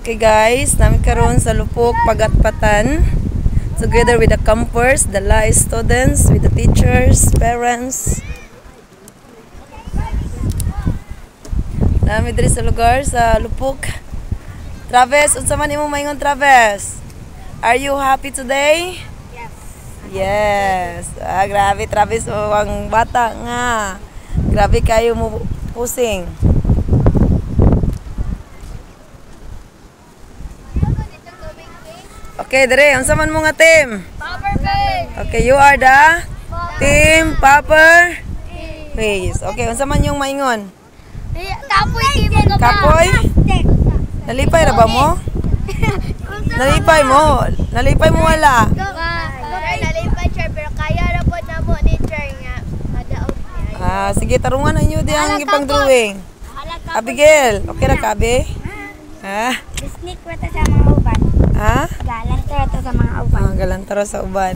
Okay guys, namin karon sa Lupok, Pagatpatan. Together with the campers, the LAI students, with the teachers, parents. Namin diri sa lugar sa Lupok. Travis, unsa man imong maingon Travis? Are you happy today? Yes. Yes. Grabe Travis, ang bata nga. Grabe kayo mo pusing. Okay, dire, unsa man mo nga team? Popper Face. Okay, you are the team Popper Face. Okay, unsa man yung maingon? Kapoy team ko ba? Kapoy? Nalipay ra ba mo? Nalipay mo. Nalipay mo wala. Nalipay sir pero kaya ra pod namo ni sir nga madaog niya. Sige, tarungan na nyo di ang ipang drawing. Abigail, okay ra ka, Abi? Sneak ko ta sa mga uban. Ha? Galan ta sa mga uban. Galantaro sa uban.